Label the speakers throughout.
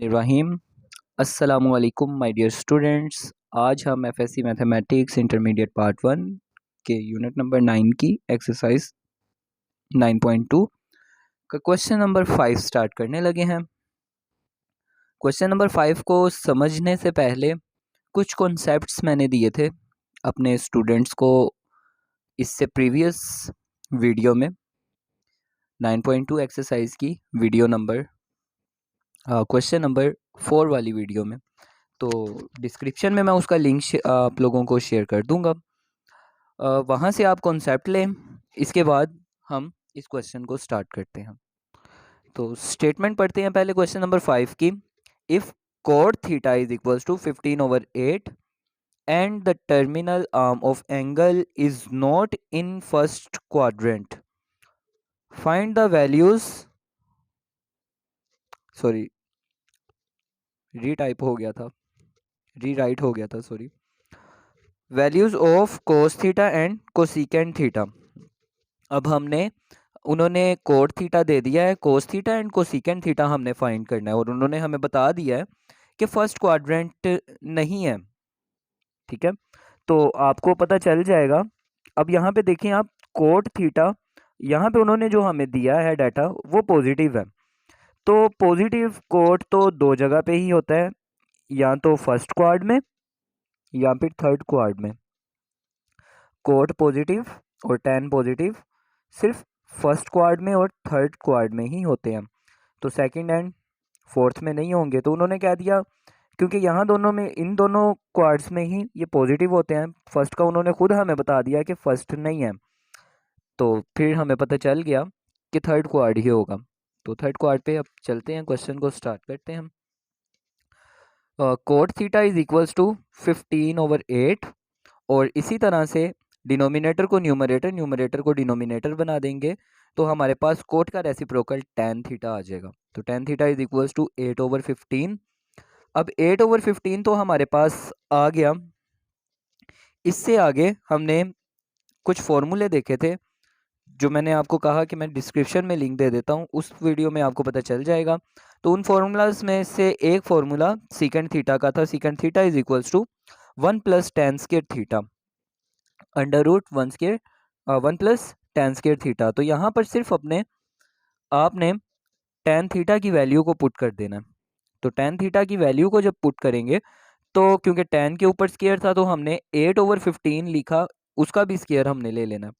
Speaker 1: रहीम। अस्सलामुअलैकुम my dear students. आज हम एफएससी मैथमेटिक्स इंटरमीडिएट पार्ट 1 के यूनिट नंबर 9 की एक्सरसाइज 9.2 का क्वेश्चन नंबर 5 स्टार्ट करने लगे हैं। क्वेश्चन नंबर 5 को समझने से पहले कुछ कॉन्सेप्ट्स मैंने दिए थे अपने स्टूडेंट्स को इससे प्रीवियस वीडियो में 9.2 एक्सरसाइज की वीडियो नंबर क्वेश्चन नंबर 4 वाली वीडियो में। तो डिस्क्रिप्शन में मैं उसका लिंक आप लोगों को शेयर कर दूंगा, वहाँ से आप कॉन्सेप्ट लें। इसके बाद हम इस क्वेश्चन को स्टार्ट करते हैं। तो स्टेटमेंट पढ़ते हैं पहले क्वेश्चन नंबर 5 की। If cot theta is equals to 15/8 and the terminal arm of angle is not in first quadrant, find the values. Sorry, retype हो गया था, रीराइट हो गया था, sorry. Values of cos theta and cosecant theta. अब उन्होंने cot theta दे दिया है, cos theta and cosecant theta हमने फाइंड करना है, और उन्होंने हमें बता दिया है कि फर्स्ट क्वाड्रेंट नहीं है। ठीक है, तो आपको पता चल जाएगा। अब यहाँ पे देखिए आप, कोट थीटा, यहाँ पे उन्होंने जो हमें दिया है डाटा वो पॉजिटिव है। तो पॉजिटिव कोट तो दो जगह पे ही होता है, या तो फर्स्ट क्वाड में या फिर थर्ड क्वाड में। कोट पॉजिटिव और टेन पॉजिटिव सिर्फ फर्स्ट क्वाड में और थर्ड क्वाड में ही होते हैं, तो सेकंड एंड फोर्थ में नहीं होंगे। तो उन्होंने क्या दिया, क्योंकि यहाँ दोनों में, इन दोनों क्वाड्स में ही ये पॉजिटिव होते हैं, फर्स्ट का उन्होंने खुद हमें बता दिया कि फर्स्ट नहीं है, तो फिर हमें पता चल गया कि थर्ड क्वाड ही होगा। तो थर्ड क्वाड पे अब चलते हैं, क्वेश्चन को स्टार्ट करते हैं हम। Cot theta is equals to 15/8, और इसी तरह से डिनोमिनेटर को न्यूमरेटर, न्यूमरेटर को डिनोमिनेटर बना देंगे, तो हमारे पास कोट का रेसिप्रोकल tan थीटा आ जाएगा। तो tan theta is equals to 8/15। अब 8/15 तो हमारे पास आ गया। इससे आगे हमने कुछ फॉर्मूले देखे थे, जो मैंने आपको कहा कि मैं डिस्क्रिप्शन में लिंक दे देता हूँ, उस वीडियो में आपको पता चल जाएगा। तो उन फॉर्मूलाज में से एक फॉर्मूला सीकेंड थीटा का था। Secant theta is equals to 1 + tan square theta under root 1 + tan square theta. तो यहाँ पर सिर्फ आपने tan थीटा की वैल्यू को पुट कर देना। तो tan थीटा की वैल्यू को जब पुट करेंगे, तो क्योंकि tan के ऊपर स्क्वायर था, तो हमने 8/15 लिखा, उसका भी स्क्वायर हमने ले लेना।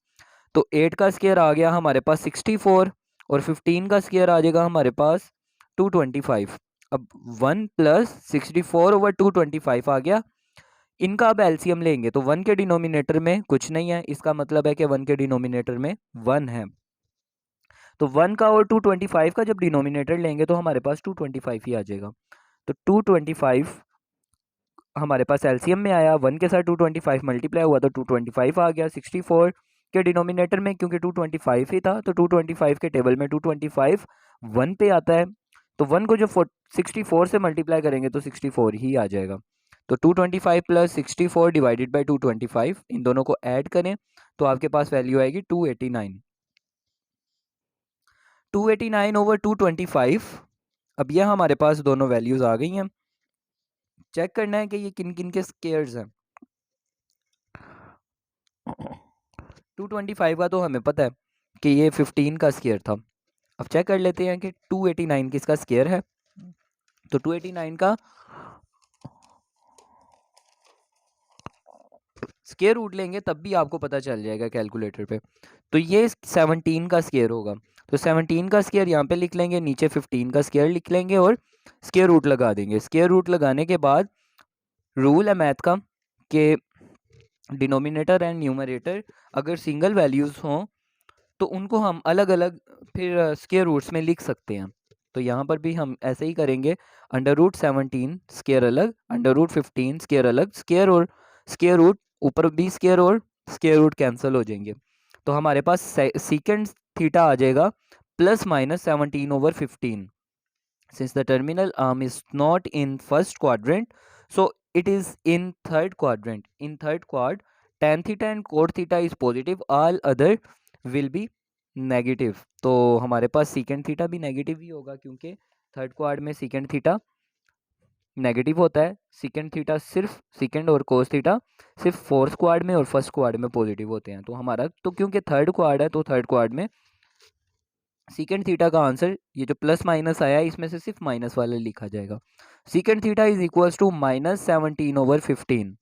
Speaker 1: तो 8 का स्क्वायर आ गया हमारे पास 64, और 15 का स्क्वायर आ जाएगा हमारे पास 225। अब 1 + 64/225 आ गया। इनका अब एलसीएम लेंगे, तो 1 के डिनोमिनेटर में कुछ नहीं है, इसका मतलब है कि 1 के डिनोमिनेटर में 1 है। तो 1 का और 225 का जब डिनोमिनेटर लेंगे, तो हमारे पास 225 ही आ जाएगा। तो 225 हमारे पास एलसीएम में आया, 1 के साथ 225 मल्टीप्लाई हुआ तो 225 आ गया। 64 के डिनोमिनेटर में क्योंकि 225 ही था, तो 225 के टेबल में 225 1 पे आता है, तो 1 को जब 64 से मल्टीप्लाई करेंगे तो 64 ही आ जाएगा। तो 225 + 64 डिवाइडेड बाई 225, इन दोनों को ऐड करें तो आपके पास वैल्यू आएगी 289। 289/225। अब यह हमारे पास दोनों वैल्यूज आ गई हैं। चेक करना है कि ये किन किन के स्क्वायर्स हैं। 225 का तो हमें पता है कि ये 15 का स्क्वायर था। अब चेक कर लेते हैं कि 289 किसका स्क्वायर है। तो 289 का स्क्वायर रूट लेंगे तब भी आपको पता चल जाएगा कैलकुलेटर पे। तो ये 17 का स्क्वायर होगा, तो 17 का स्क्वायर यहाँ पे लिख लेंगे, नीचे 15 का स्क्वायर लिख लेंगे और स्क्वायर रूट लगा देंगे। स्क्वायर रूट लगाने के बाद रूल है मैथ का कि डिनोमिनेटर एंड न्यूमरेटर अगर सिंगल वैल्यूज़ हों तो उनको हम अलग अलग फिर स्क्वायर रूट्स में लिख सकते हैं। तो यहाँ पर भी हम ऐसे ही करेंगे, √17 स्क्वायर अलग, √15 स्क्वायर अलग, स्क्वायर और स्क्वायर रूट ऊपर भी स्क्वायर और स्क्वायर रूट कैंसिल हो जाएंगे। तो हमारे पास सीकेंड थीटा आ जाएगा +-17/15। Since the terminal arm is not in first quadrant, so it is in third quadrant. In third quad, tan theta and cot theta is positive, all other will be negative. तो हमारे पास secant theta भी negative ही होगा, क्योंकि third quad में secant theta negative होता है, secant theta सिर्फ सीकेंड और कोस थीटा सिर्फ फोर्थ क्वाड में और फर्स्ट क्वाड में पॉजिटिव होते हैं। तो हमारा तो क्योंकि थर्ड क्वाड है तो थर्ड क्वाड में सीकेंड थीटा का आंसर ये जो प्लस माइनस आया है इसमें से सिर्फ माइनस वाले लिखा जाएगा। Secant theta is equals to -17/15।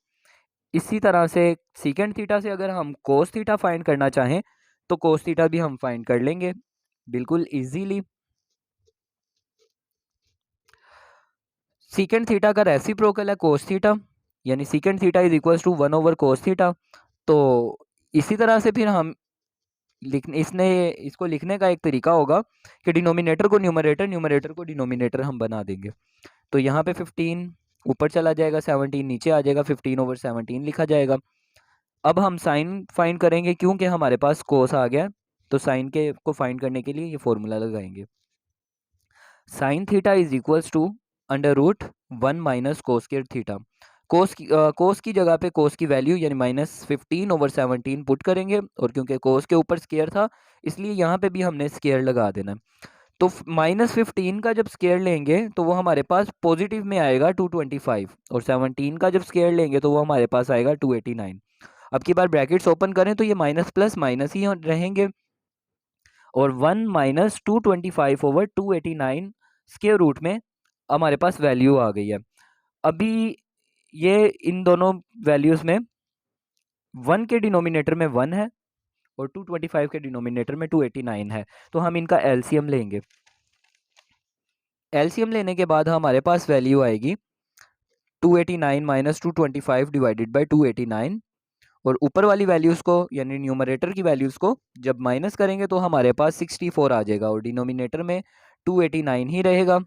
Speaker 1: इसी तरह से सीकेंड थीटा से अगर हम कोस थीटा फाइंड करना चाहें तो कोस थीटा भी हम फाइंड कर लेंगे बिल्कुल इजीली। सीकेंड थीटा का रेसिप्रोकल है कोस थीटा, यानी secant theta is equals to 1/cos theta. तो इसी तरह से फिर हम इसको लिखने का एक तरीका होगा कि डिनोमिनेटर को न्यूमरेटर, न्यूमरेटर को डिनोमिनेटर हम बना देंगे। तो यहाँ पे 15 ऊपर चला जाएगा, 17 नीचे आ जाएगा, 15/17 लिखा जाएगा। अब हम साइन फाइंड करेंगे क्योंकि हमारे पास कोस आ गया, तो साइन के को फाइंड करने के लिए ये फॉर्मूला लगाएंगे। Sine theta is equals to √1 - cos square theta. Cos की जगह पे कोस की वैल्यू यानी -15/17 पुट करेंगे, और क्योंकि कोस के ऊपर स्क्वायर था इसलिए यहाँ पे भी हमने स्क्वायर लगा देना। तो -15 का जब स्क्वायर लेंगे तो वो हमारे पास पॉजिटिव में आएगा 225, और 17 का जब स्क्वायर लेंगे तो वो हमारे पास आएगा 289। अब की बार ब्रैकेट्स ओपन करें तो ये माइनस प्लस माइनस ही रहेंगे, और 1 - 225/289 स्क्वायर रूट में हमारे पास वैल्यू आ गई है। अभी ये इन दोनों वैल्यूज़ में 1 के डिनोमिनेटर में 1 है और 225 के डिनोमिनेटर में 289 है, तो हम इनका एलसीएम लेंगे। एलसीएम लेने के बाद हमारे पास वैल्यू आएगी 289 - 225 डिवाइडेड बाई 289, और ऊपर वाली वैल्यूज़ को यानी न्यूमरेटर की वैल्यूज़ को जब माइनस करेंगे तो हमारे पास 64 आ जाएगा, और डिनोमिनेटर में 289 ही रहेगा।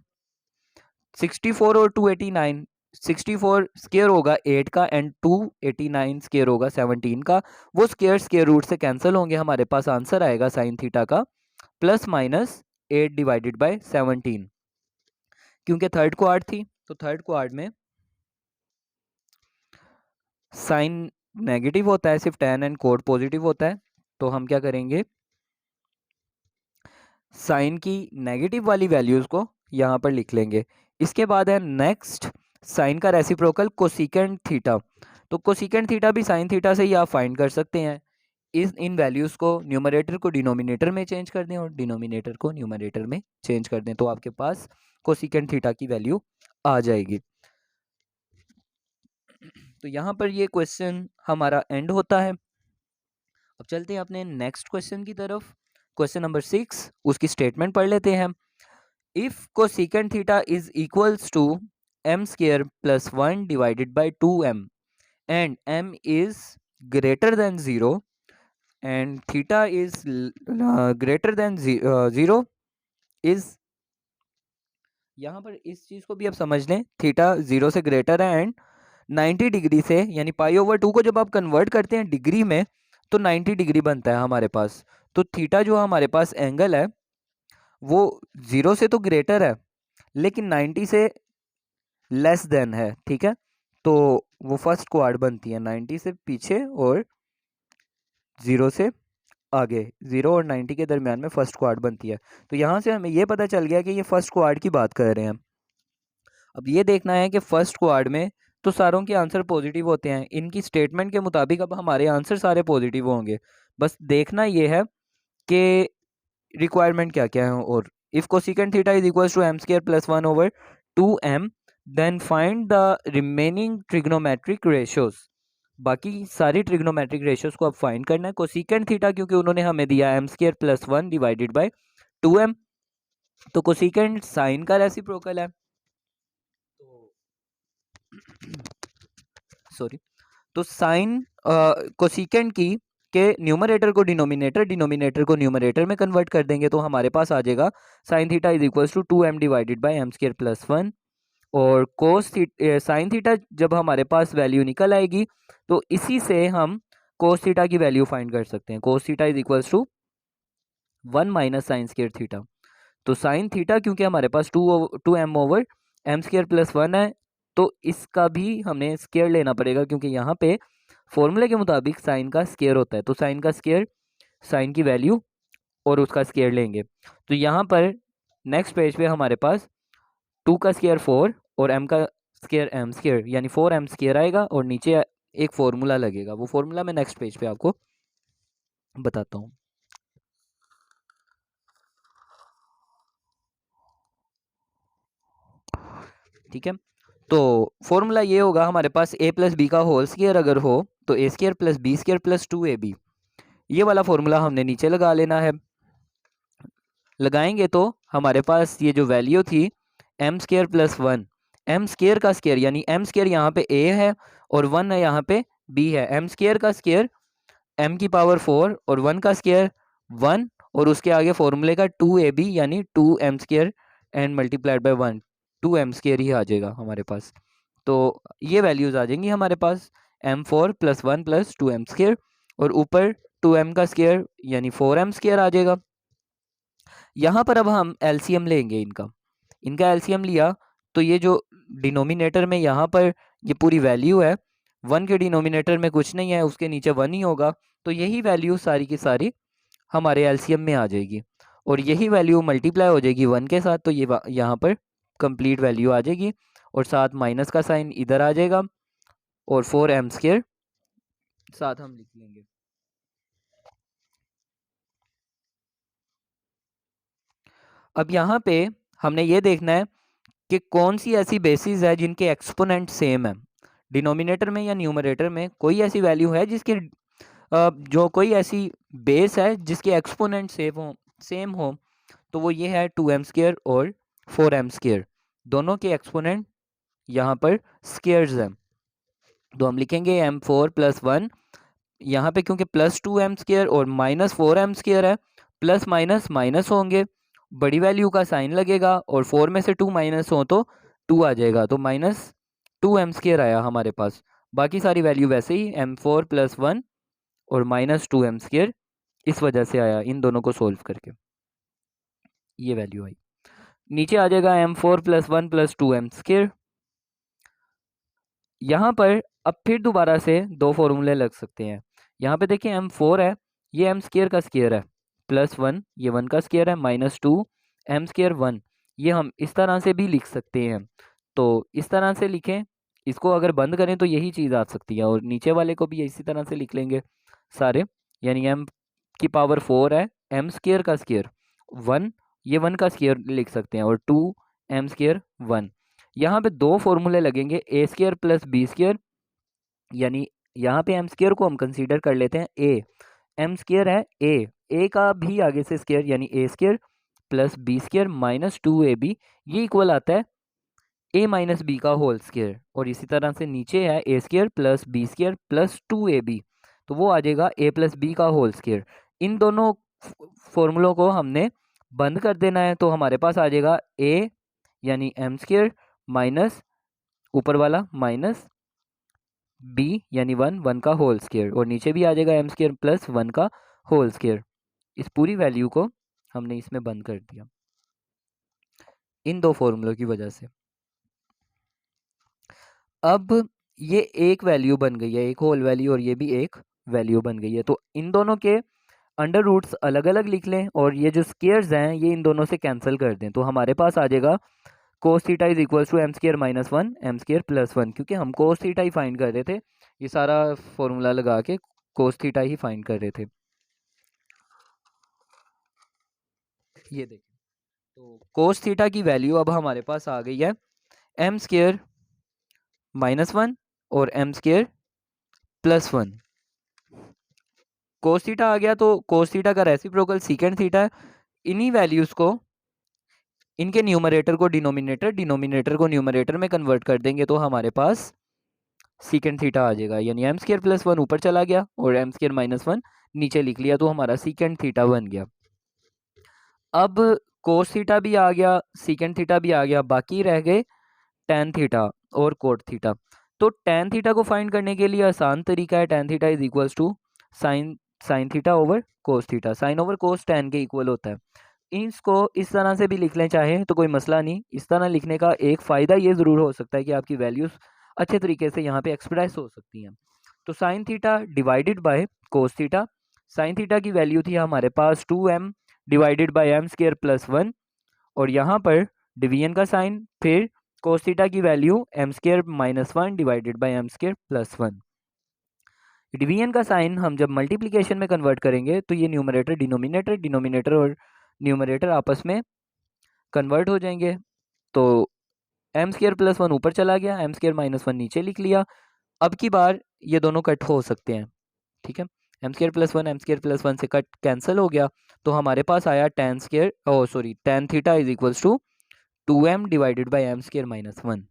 Speaker 1: 64 और 289, 64 स्क्वायर होगा 8 का एंड 289 स्क्वायर होगा 17 का, वो स्क्वायर रूट से कैंसिल होंगे, हमारे पास आंसर आएगा साइन थीटा का +/8 डिवाइडेड बाय 17। क्योंकि थर्ड क्वाड थी तो थर्ड क्वाड में साइन नेगेटिव होता है, सिर्फ tan एंड कोड पॉजिटिव होता है। तो हम क्या करेंगे, साइन की नेगेटिव वाली वैल्यूज़ को यहाँ पर लिख लेंगे। इसके बाद है नेक्स्ट साइन का रेसिप्रोकल कोसिकेंड थीटा। तो कोसिकेंड थीटा भी साइन थीटा से ही आप फाइंड कर सकते हैं। इन वैल्यूज़ को न्यूमरेटर को डिनोमिनेटर में चेंज कर दें और डिनोमिनेटर को न्यूमरेटर में चेंज कर दें, तो आपके पास कोसिकेंड थीटा की वैल्यू आ जाएगी। तो यहाँ पर ये क्वेश्चन हमारा एंड होता है। अब चलते हैं अपने नेक्स्ट क्वेश्चन की तरफ। क्वेश्चन नंबर 6, उसकी स्टेटमेंट पढ़ लेते हैं। If cosecant theta is equals to m² + 1 divided by 2m and m is greater than 0 and theta is greater than 0 is, यहाँ पर इस चीज़ को भी आप समझ लें, थीटा 0 से ग्रेटर है एंड 90 डिग्री से, यानी π/2 को जब आप कन्वर्ट करते हैं डिग्री में तो 90 डिग्री बनता है हमारे पास। तो थीटा जो हमारे पास एंगल है वो 0 से तो ग्रेटर है लेकिन 90 से लेस देन है, ठीक है। तो वो फर्स्ट क्वाड बनती है 90 से पीछे और 0 से आगे, 0 और 90 के दरमियान में फर्स्ट क्वाड बनती है। तो यहाँ से हमें ये पता चल गया कि ये फर्स्ट क्वाड की बात कर रहे हैं। अब ये देखना है कि फर्स्ट क्वाड में तो सारों के आंसर पॉजिटिव होते हैं, इनकी स्टेटमेंट के मुताबिक अब हमारे आंसर सारे पॉजिटिव होंगे। बस देखना ये है कि रिक्वायरमेंट क्या क्या है। और if cosecant theta is equals to m² + 1/2m then find the remaining trigonometric ratios. बाकी सारी ट्रिग्नोमेट्रिक रेशियोज को अब फाइंड करना है। कोसिकेंड थीटा क्योंकि उन्होंने हमें दिया m² + 1 डिवाइडेड बाय 2m, तो कोसिकेंड साइन का रेसिप्रोकल है, तो सॉरी, तो साइन कोसिकेंड की के न्यूमरेटर को डिनोमिनेटर, डिनोमिनेटर को न्यूमरेटर में कन्वर्ट कर देंगे तो हमारे पास आ जाएगा sine theta is equals to 2m divided by m² + 1। और साइन थीटा जब हमारे पास वैल्यू निकल आएगी तो इसी से हम कोस थीटा की वैल्यू फाइंड कर सकते हैं। Cos theta is equals to 1 - sin² theta. तो साइन थीटा क्योंकि हमारे पास 2m/m² + 1 है तो इसका भी हमें स्क्वायर लेना पड़ेगा, क्योंकि यहाँ पे फॉर्मूले के मुताबिक साइन का स्क्वायर होता है। तो साइन का स्क्वायर, साइन की वैल्यू और उसका स्क्वायर लेंगे। तो यहाँ पर नेक्स्ट पेज पे हमारे पास 2 का स्क्वायर 4 और m का स्केयर एम स्केयर यानी 4m स्केयर आएगा और नीचे एक फॉर्मूला लगेगा। वो फॉर्मूला मैं नेक्स्ट पेज पे आपको बताता हूँ। ठीक है, तो फॉर्मूला ये होगा हमारे पास a प्लस बी का होल स्केयर अगर हो तो a square plus b square plus 2ab, ये वाला फॉर्मूला हमने नीचे लगा लेना है। लगाएंगे तो हमारे पास ये जो वैल्यू थी m square plus 1, m square का स्केयर यानी एम स्केयर यहाँ पे a है और 1 है यहाँ पे b है। एम स्केयर का स्केयर m की पावर 4 और 1 का स्केयर 1 और उसके आगे फॉर्मूले का 2ab यानी 2m square and multiplied by 1, 2m square ही आ जाएगा हमारे पास। तो ये वैल्यूज आ जाएंगी हमारे पास m4 plus 1 plus 2m square और ऊपर 2m का स्केयर यानी 4m स्केयर आ जाएगा। यहाँ पर अब हम एलसीएम लेंगे इनका एलसीएम लिया तो ये जो डिनोमिनेटर में यहाँ पर ये पूरी वैल्यू है, 1 के डिनोमिनेटर में कुछ नहीं है, उसके नीचे 1 ही होगा, तो यही वैल्यू सारी की सारी हमारे एलसीएम में आ जाएगी और यही वैल्यू मल्टीप्लाई हो जाएगी 1 के साथ, तो ये यहाँ पर कंप्लीट वैल्यू आ जाएगी और साथ माइनस का साइन इधर आ जाएगा और 4m स्क्वायर साथ हम लिख लेंगे। अब यहाँ पे हमने ये देखना है कि कौन सी ऐसी बेसिस है जिनके एक्सपोनेंट सेम है। डिनोमिनेटर में या न्यूमरेटर में कोई ऐसी वैल्यू है जिसके जो कोई ऐसी बेस है जिसके एक्सपोनेंट सेम हो तो वो ये है 2m स्क्वायर और 4m स्क्वायर, दोनों के एक्सपोनेंट यहाँ पर स्क्वायर्स हैं। तो हम लिखेंगे m4 प्लस 1, यहाँ पे क्योंकि प्लस 2m स्क्वायर और माइनस 4m स्क्वायर है, प्लस माइनस माइनस होंगे, बड़ी वैल्यू का साइन लगेगा और 4 में से 2 माइनस हो तो 2 आ जाएगा, तो माइनस 2m स्क्वायर आया हमारे पास। बाकी सारी वैल्यू वैसे ही m4 प्लस 1 और माइनस 2m स्क्वायर इस वजह से आया, इन दोनों को सोल्व करके ये वैल्यू आई। नीचे आ जाएगा m4 plus 1 plus 2m square. यहाँ पर अब फिर दोबारा से दो फॉर्मूले लग सकते हैं। यहाँ पे देखिए m4 है, ये m स्क्वायर का स्क्वायर है, प्लस 1 ये 1 का स्क्वायर है, माइनस 2 m स्क्वायर 1, ये हम इस तरह से भी लिख सकते हैं। तो इस तरह से लिखें, इसको अगर बंद करें तो यही चीज़ आ सकती है और नीचे वाले को भी इसी तरह से लिख लेंगे सारे, यानी m की पावर 4 है, m स्क्वायर का स्क्वायर 1, ये 1 का स्क्वायर लिख सकते हैं और 2 m स्क्वायर 1। यहाँ पे दो फॉर्मूले लगेंगे ए स्क्वायर प्लस बी स्क्वायर, यानी यहाँ पे एम स्क्वायर को हम कंसीडर कर लेते हैं ए, एम स्क्वायर है ए का भी आगे से स्क्वायर यानी a square plus b square minus 2ab, ये इक्वल आता है ए माइनस बी का होल स्क्वायर और इसी तरह से नीचे है a square plus b square plus 2ab, तो वो आ जाएगा ए प्लस बी का होल स्क्वायर। इन दोनों फॉर्मूलों को हमने बंद कर देना है तो हमारे पास आ जाएगा ए यानी एम स्क्वायर माइनस ऊपर वाला माइनस बी यानी 1 का होल स्क्वायर और नीचे भी आ जाएगा एम स्क्वायर प्लस 1 का होल स्क्वायर। इस पूरी वैल्यू को हमने इसमें बंद कर दिया इन दो फॉर्मूलों की वजह से। अब ये एक वैल्यू बन गई है, एक होल वैल्यू, और ये भी एक वैल्यू बन गई है, तो इन दोनों के अंडर रूट्स अलग अलग लिख लें और ये जो स्क्वायर्स हैं ये इन दोनों से कैंसिल कर दें, तो हमारे पास आ जाएगा cos theta is equal to m square minus 1 m square plus 1, क्योंकि हम कोस थीटा ही फाइंड कर रहे थे, ये सारा फॉर्मूला लगा के कोस थीटा ही फाइंड कर रहे थे। ये देखिए, तो कोस थीटा की वैल्यू अब हमारे पास आ गई है एम स्क्वायर माइनस 1 और m square plus 1। Cos theta आ गया तो कोस थीटा का रेसिप्रोकल सीकेंड थीटा है। इन्हीं वैल्यूज़ को, इनके न्यूमरेटर को डिनोमिनेटर, डिनोमिनेटर को न्यूमरेटर में कन्वर्ट कर देंगे तो हमारे पास सीकेंड थीटा आ जाएगा, यानी एम स्क्वायर प्लस 1 ऊपर चला गया और एम स्क्वायर माइनस 1 नीचे लिख लिया, तो हमारा सीकेंड थीटा बन गया। अब कोस थीटा भी आ गया, सीकेंड थीटा भी आ गया, बाकी रह गए टैन थीटा और कोट थीटा। तो टैन थीटा को फाइंड करने के लिए आसान तरीका है, tan theta is equals to sine theta over cos theta, sine over cos tan के इक्वल होता है। इसको इस तरह से भी लिख लें चाहे तो कोई मसला नहीं। इस तरह लिखने का एक फ़ायदा ये ज़रूर हो सकता है कि आपकी वैल्यूज़ अच्छे तरीके से यहाँ पे एक्सप्रेस हो सकती हैं। तो sine theta divided by cos theta, sine theta की वैल्यू थी हमारे पास 2m divided by m square plus 1 और यहाँ पर डिवीजन का साइन, फिर कोस थीटा की value m square -1 divided by m square +1। Division का साइन हम जब मल्टीप्लिकेशन में कन्वर्ट करेंगे तो ये न्यूमरेटर डिनोमिनेटर, डिनोमिनेटर और न्यूमरेटर आपस में कन्वर्ट हो जाएंगे। तो एम स्क्र +1 ऊपर चला गया, एम स्क्र -1 नीचे लिख लिया। अब की बार ये दोनों कट हो सकते हैं, ठीक है। एम स्क्र +1 एम स्क्र +1 से कट कैंसिल हो गया, तो हमारे पास आया tan theta is equals to 2m divided by m square -1।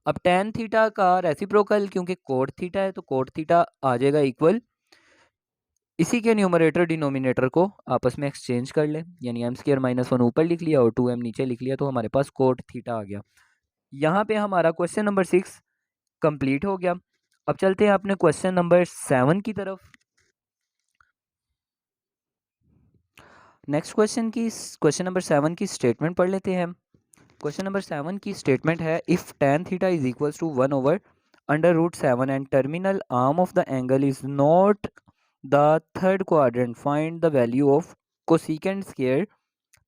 Speaker 1: अब tan थीटा का रेसिप्रोकल क्योंकि कोट थीटा है, तो कोट थीटा आ जाएगा इक्वल, इसी के न्यूमरेटर डिनोमिनेटर को आपस में एक्सचेंज कर ले, यानी एम स्क्र -1 ऊपर लिख लिया और 2m नीचे लिख लिया, तो हमारे पास कोट थीटा आ गया। यहाँ पे हमारा क्वेश्चन नंबर 6 कंप्लीट हो गया। अब चलते हैं अपने क्वेश्चन नंबर 7 की तरफ। नेक्स्ट क्वेश्चन नंबर 7 की स्टेटमेंट पढ़ लेते हैं। क्वेश्चन नंबर 7 की स्टेटमेंट है, if tan theta is equals to 1/√7 and terminal arm of the angle is not the third quadrant, find the value of cosecant square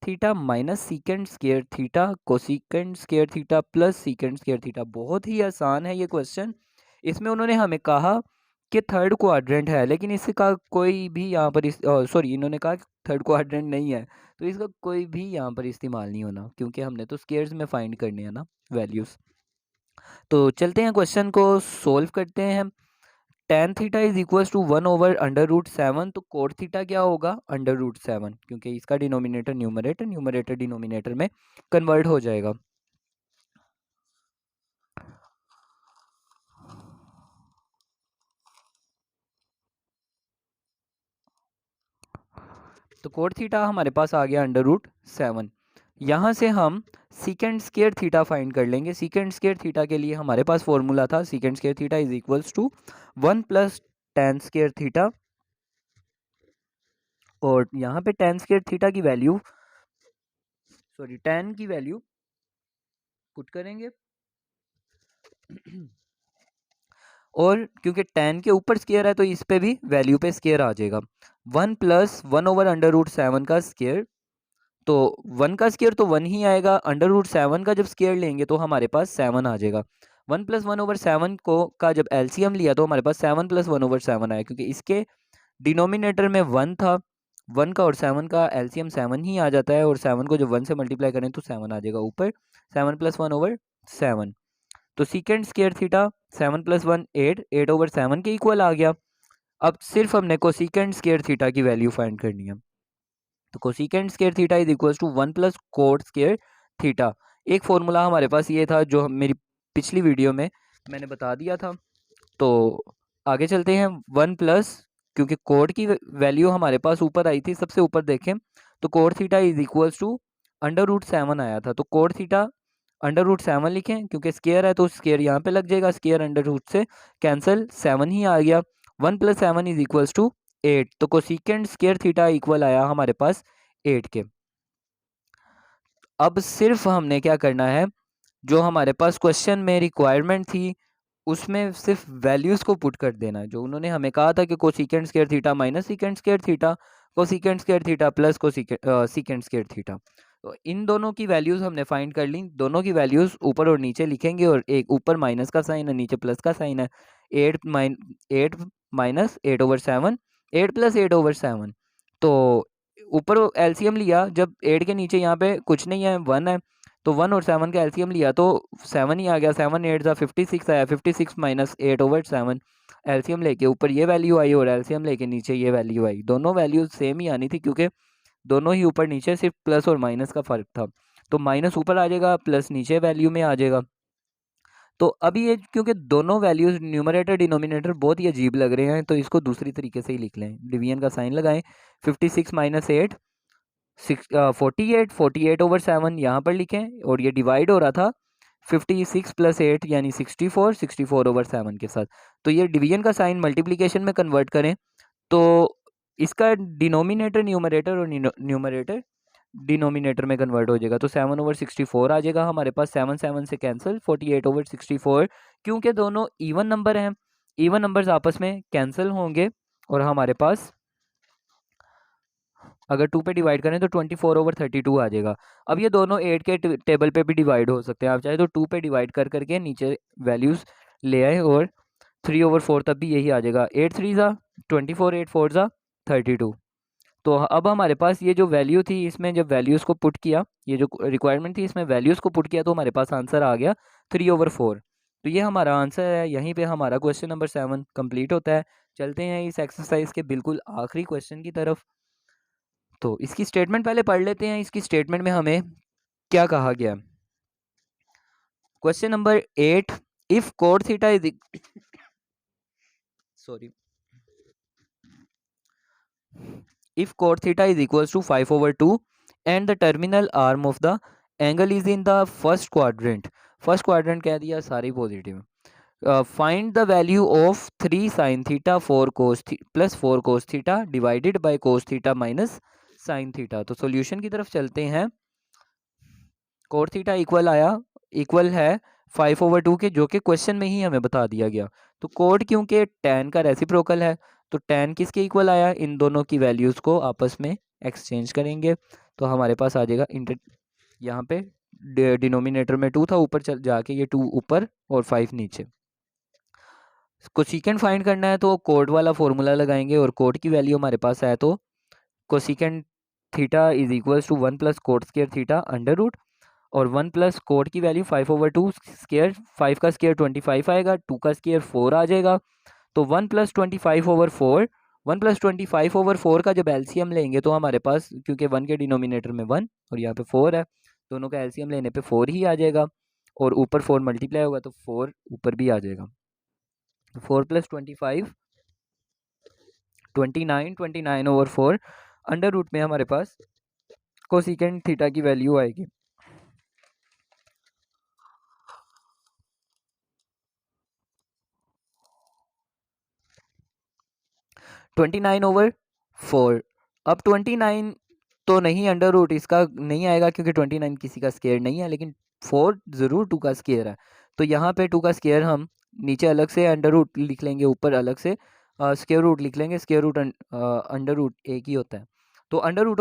Speaker 1: theta minus secant square theta cosecant square theta plus secant square theta. बहुत ही आसान है ये question. इसमें उन्होंने हमें कहा कि थर्ड क्वाड्रेंट है, लेकिन इसका कोई भी यहाँ पर इन्होंने कहा कि थर्ड क्वाड्रेंट नहीं है, तो इसका कोई भी यहाँ पर इस्तेमाल नहीं होना, क्योंकि हमने तो स्क्वायर्स में फाइंड करने हैं ना वैल्यूज़। तो चलते हैं क्वेश्चन को सोल्व करते हैं। tan theta is equals to 1/√7, तो कोट थीटा क्या होगा √7, क्योंकि इसका डिनोमिनेटर न्यूमरेटर, न्यूमरेटर डिनोमिनेटर में कन्वर्ट हो जाएगा। तो कोट थीटा हमारे पास आ गया √7। यहाँ से हम सीकेंट स्क्वायर थीटा फाइंड कर लेंगे। सीकेंट स्क्वायर थीटा के लिए हमारे पास फॉर्मूला था, secant square theta is equals to 1 + tan square theta, और यहाँ पे tan स्क्वायर थीटा की वैल्यू tan की वैल्यू पुट करेंगे और क्योंकि tan के ऊपर स्क्वायर है तो इस पे भी वैल्यू पे स्क्वायर आ जाएगा। 1 + 1/√7 का स्क्वायर, तो 1 का स्क्वायर तो 1 ही आएगा, √7 का जब स्क्वायर लेंगे तो हमारे पास 7 आ जाएगा। 1 + 1/7 को का जब एलसीएम लिया तो हमारे पास 7 + 1/7 आया, क्योंकि इसके डिनोमिनेटर में 1 था, 1 का और 7 का एलसीएम 7 ही आ जाता है, और 7 को जब 1 से मल्टीप्लाई करें तो 7 आ जाएगा ऊपर, 7 + 1/7। तो सीकेंट स्क्वायर थीटा 7 + 1 8, 8/7 के इक्वल आ गया। अब सिर्फ हमने कोसेकेंट स्क्वायर थीटा की वैल्यू फाइंड करनी है। तो cosecant square theta is equals to 1 + cot square theta. एक फॉर्मूला हमारे पास ये था जो मेरी पिछली वीडियो में मैंने बता दिया था। तो आगे चलते हैं, 1 प्लस, क्योंकि कोड की वैल्यू हमारे पास ऊपर आई थी, सबसे ऊपर देखें तो cot theta is equals to √7 आया था, तो कोड थीटा √7 लिखें, क्योंकि स्केयर है तो स्केयर यहाँ पे लग जाएगा, स्केयर √ से कैंसिल, 7 ही आ गया। 1 + 7 इज इक्वल्स टू 8, तो कोसेकेंट स्केयर थीटा इक्वल आया हमारे पास 8 के। अब सिर्फ हमने क्या करना है, जो हमारे पास क्वेश्चन में रिक्वायरमेंट थी उसमें सिर्फ वैल्यूज़ को पुट कर देना है। जो उन्होंने हमें कहा था कि cosecant square theta minus secant square theta, cosecant square theta plus secant square theta, तो इन दोनों की वैल्यूज़ हमने फाइंड कर ली। दोनों की वैल्यूज़ ऊपर और नीचे लिखेंगे, और एक ऊपर माइनस का साइन है, नीचे प्लस का साइन है। 8 माइनस 8/7, 8 + 8/7, तो ऊपर एलसीएम लिया, जब 8 के नीचे यहाँ पे कुछ नहीं है, 1 है, तो 1 और 7 का एलसीएम लिया तो 7 ही आ गया, 7 8 56 आया, 56 - 8/7 एलसीएम लेके ऊपर ये वैल्यू आई और एलसीएम लेके नीचे ये वैल्यू आई। दोनों वैल्यू सेम ही आनी थी, क्योंकि दोनों ही ऊपर नीचे सिर्फ प्लस और माइनस का फ़र्क था। तो माइनस ऊपर आ जाएगा, प्लस नीचे वैल्यू में आ जाएगा। तो अभी ये क्योंकि दोनों वैल्यूज़ न्यूमरेटर डिनोमिनेटर बहुत ही अजीब लग रहे हैं, तो इसको दूसरी तरीके से ही लिख लें। डिवीजन का साइन लगाएं, 56 - 8 48/7 यहाँ पर लिखें, और ये डिवाइड हो रहा था 56 + 8 यानी 64, 64/7 के साथ। तो ये डिवीजन का साइन मल्टीप्लिकेशन में कन्वर्ट करें तो इसका डिनोमिनेटर न्यूमरेटर और न्यूमरेटर डिनोमिनेटर में कन्वर्ट हो जाएगा, तो 7/64 आ जाएगा हमारे पास। 7 7 से कैंसिल, 48/64, क्योंकि दोनों इवन नंबर हैं, इवन नंबर्स आपस में कैंसिल होंगे और हमारे पास अगर 2 पे डिवाइड करें तो 24/32 आ जाएगा। अब ये दोनों 8 के टेबल पे भी डिवाइड हो सकते हैं, आप चाहे तो 2 पे डिवाइड कर करके नीचे वैल्यूज़ ले आए और 3/4 तब भी यही आ जाएगा। 8 3 ज़ा 24, 8 4 ज़ा 32। तो अब हमारे पास ये जो वैल्यू थी, इसमें जब वैल्यूज़ को पुट किया, ये जो रिक्वायरमेंट थी इसमें वैल्यूज़ को पुट किया, तो हमारे पास आंसर आ गया 3/4। तो ये हमारा आंसर है। यहीं पे हमारा क्वेश्चन नंबर 7 कंप्लीट होता है। चलते हैं इस एक्सरसाइज के बिल्कुल आखिरी क्वेश्चन की तरफ। तो इसकी स्टेटमेंट पहले पढ़ लेते हैं। इसकी स्टेटमेंट में हमें क्या कहा गया। Question number 8, if code theta is sorry if cot theta is equals to 5/2 and the terminal arm of the angle is in the first quadrant कह दिया, सारी positive. Find the value of 3 sin theta 4 cos plus 4 cos theta divided bye cos theta minus sin theta. तो solution की तरफ चलते हैं। Cot theta equal है 5/2 के, जो कि क्वेश्चन में ही हमें बता दिया गया। तो कोड क्योंकि tan का रेसिप्रोकल है, तो tan किसके इक्वल आया, इन दोनों की वैल्यूज़ को आपस में एक्सचेंज करेंगे तो हमारे पास आ जाएगा यहाँ पे डिनोमिनेटर में 2 था, ऊपर चल जाके ये 2 ऊपर और 5 नीचे। कोसिकेंट फाइंड करना है तो कोड वाला फॉर्मूला लगाएंगे और कोड की वैल्यू हमारे पास है तो cosecant theta is equals to 1 plus cot square theta under root, और 1 प्लस कोट की वैल्यू 5/2 स्क्वायर, 5 का स्क्वायर 25 आएगा, 2 का स्क्वायर 4 आ जाएगा। तो 1 प्लस 25/4, 1 प्लस 25/4 का जब एलसीएम लेंगे तो हमारे पास, क्योंकि 1 के डिनोमिनेटर में 1 और यहाँ पे 4 है, दोनों का एलसीएम लेने पे 4 ही आ जाएगा, और ऊपर 4 मल्टीप्लाई होगा तो 4 ऊपर भी आ जाएगा। 4 प्लस 25 29/4 अंडर रूट में हमारे पास कोसिकेंट थीटा की वैल्यू आएगी 29/4। अब 29 तो नहीं, अंडर रूट इसका नहीं आएगा क्योंकि 29 किसी का स्क्वायर नहीं है, लेकिन 4 ज़रूर 2 का स्क्वायर है। तो यहाँ पे 2 का स्क्वायर हम नीचे अलग से अंडर रूट लिख लेंगे, ऊपर अलग से स्क्वायर रूट लिख लेंगे। स्क्वायर रूट अंडर रूट एक ही होता है। तो under root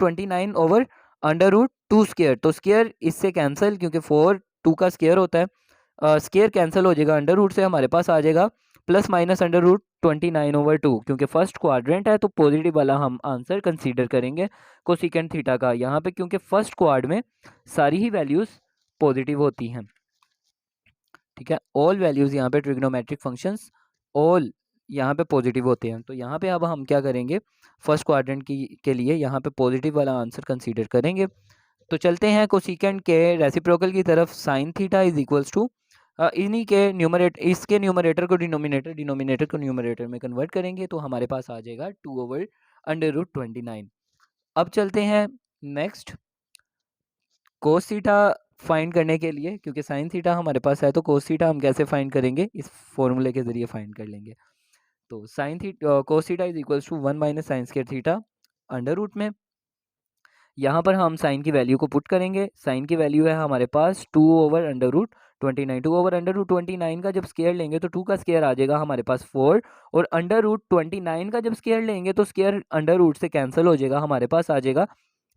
Speaker 1: 29 over under root 2 square, तो स्क्वायर इससे कैंसिल, क्योंकि 4 2 का स्क्वायर होता है, स्क्वायर कैंसिल हो जाएगा। अंडर रूट से हमारे पास आ जाएगा प्लस माइनस अंडर रूट 29/2, क्योंकि फर्स्ट क्वाड्रेंट है तो पॉजिटिव वाला हम आंसर कंसीडर करेंगे कोसिकेंट थीटा का यहाँ पे, क्योंकि फर्स्ट क्वाड में सारी ही वैल्यूज़ पॉजिटिव होती हैं। ठीक है, ऑल वैल्यूज़ यहाँ पे ट्रिग्नोमेट्रिक फंक्शंस ऑल यहाँ पे पॉजिटिव होते हैं। तो यहाँ पे अब हम क्या करेंगे, फर्स्ट क्वाड्रेंट के लिए यहाँ पे पॉजिटिव वाला आंसर कंसीडर करेंगे। तो चलते हैं कोसिकेंट के रेसिप्रोकल की तरफ। Sine theta is equals to इन्हीं के इसके न्यूमरेटर को डिनोमिनेटर को न्यूमरेटर में कन्वर्ट करेंगे तो हमारे पास आ जाएगा 2/√29। अब चलते हैं नेक्स्ट कोस थीटा फाइंड करने के लिए, क्योंकि साइन थीटा हमारे पास है तो कोस थीटा हम कैसे फाइंड करेंगे, इस फॉर्मूले के जरिए फाइंड कर लेंगे। तो sine theta cos theta is equals to 1 minus sine square theta under root में, यहाँ पर हम साइन की वैल्यू को पुट करेंगे। साइन की वैल्यू है हमारे पास 2/√29। 2/√29 का जब स्क्वायर लेंगे तो 2 का स्क्वायर आ जाएगा हमारे पास 4, और अंडर रूट 29 का जब स्क्वायर लेंगे तो स्क्वायर अंडर रूट से कैंसिल हो जाएगा, हमारे पास आ जाएगा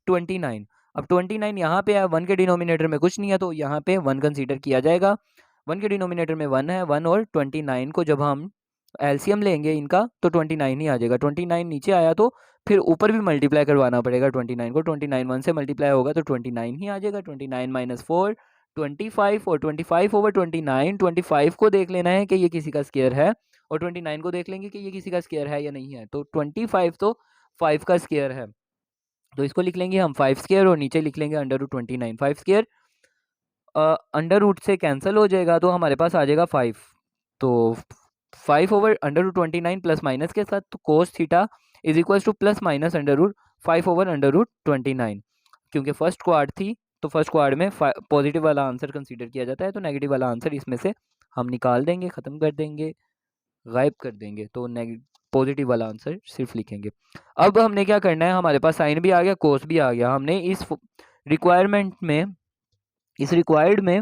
Speaker 1: 29। अब 29 यहाँ पे है, 1 के डिनोमिनेटर में कुछ नहीं है तो यहाँ पे 1 कंसीडर किया जाएगा। 1 के डिनोमिनेटर में 1 है, 1 और 29 को जब हम एलसीएम लेंगे इनका तो 29 ही आ जाएगा। 29 नीचे आया तो फिर ऊपर भी मल्टीप्लाई करवाना पड़ेगा 29 को। 29 1 से मल्टीप्लाई होगा तो 29 ही आ जाएगा। 29 माइनस 4 25, और 25/29, 25 को देख लेना है कि ये किसी का स्क्वायर है, और 29 को देख लेंगे कि ये किसी का स्क्वायर है या नहीं है। तो 25 तो 5 का स्क्वायर है, तो इसको लिख लेंगे हम 5 स्क्वायर, और नीचे लिख लेंगे under root 29। 5 square under root से कैंसिल हो जाएगा तो हमारे पास आ जाएगा 5। तो 5/√29 प्लस माइनस के साथ, तो cos theta is equals two plus minus √5/√29, क्योंकि फर्स्ट क्वाड थी तो फर्स्ट क्वाड में पॉजिटिव वाला आंसर कंसीडर किया जाता है, तो नेगेटिव वाला आंसर इसमें से हम निकाल देंगे, ख़त्म कर देंगे, गायब कर देंगे, तो पॉजिटिव वाला आंसर सिर्फ लिखेंगे। अब हमने क्या करना है, हमारे पास साइन भी आ गया, कोस भी आ गया। हमने इस रिक्वायर्ड में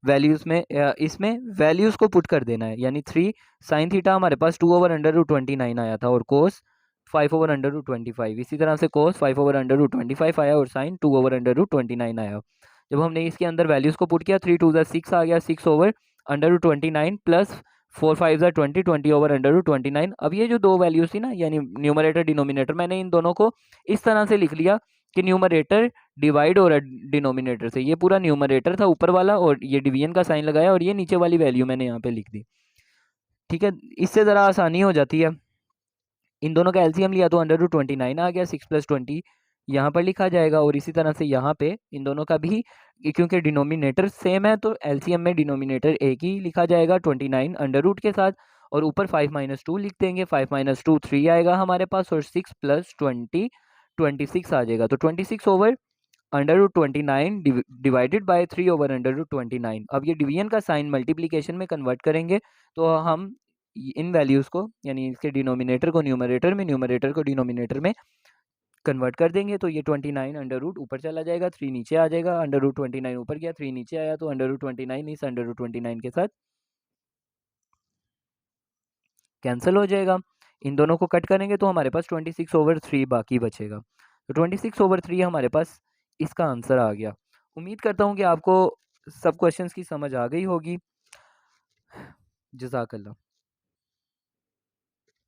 Speaker 1: वैल्यूज़ में इसमें वैल्यूज़ को पुट कर देना है, यानी 3 साइन थीटा हमारे पास 2/√29 आया था, और कोस 5/√25। इसी तरह से cos 5/√25 आया और sin 2/√29 आया। जब हमने इसके अंदर वैल्यूज़ को पुट किया 3 2 6 आ गया 6/√29 प्लस 4 5 20 20/√29। अब ये जो दो वैल्यूज़ थी ना, यानी न्यूमरेटर डिनोमिनेटर, मैंने इन दोनों को इस तरह से लिख लिया कि न्यूमरेटर डिवाइड हो रहा है डिनोमिनेटर से। ये पूरा न्यूमरेटर था ऊपर वाला और ये डिवीजन का साइन लगाया और ये नीचे वाली वैल्यू मैंने यहाँ पे लिख दी। ठीक है, इससे ज़रा आसानी हो जाती है। इन दोनों का एलसीएम लिया तो √29 आ गया, 6 + 20 यहाँ पर लिखा जाएगा। और इसी तरह से यहाँ पे इन दोनों का भी, क्योंकि डिनोमिनेटर सेम है तो एलसीएम में डिनोमिनेटर एक ही लिखा जाएगा 29 अंडर रूट के साथ, और ऊपर 5 - 2 लिख देंगे। 5 - 2 3 आएगा हमारे पास, और 6 + 20 26 आ जाएगा। तो 26/√29 डिवाइडेड बाय 3/√29। अब ये डिवीजन का साइन मल्टीप्लिकेशन में कन्वर्ट करेंगे तो हम इन वैल्यूज़ को, यानी इसके डिनोमिनेटर को न्यूमरेटर में, न्यूमरेटर को डिनोमिनेटर में कन्वर्ट कर देंगे। तो ये 29 अंडर रूट ऊपर चला जाएगा, 3 नीचे आ जाएगा। अंडर रूट 29 ऊपर गया, 3 नीचे आया, तो अंडर रूट 29 इस अंडर रूट 29 के साथ कैंसिल हो जाएगा। इन दोनों को कट करेंगे तो हमारे पास 26/3 बाकी बचेगा। तो 26/3 हमारे पास इसका आंसर आ गया। उम्मीद करता हूँ कि आपको सब क्वेश्चंस की समझ आ गई होगी। जज़ाकल्लाह।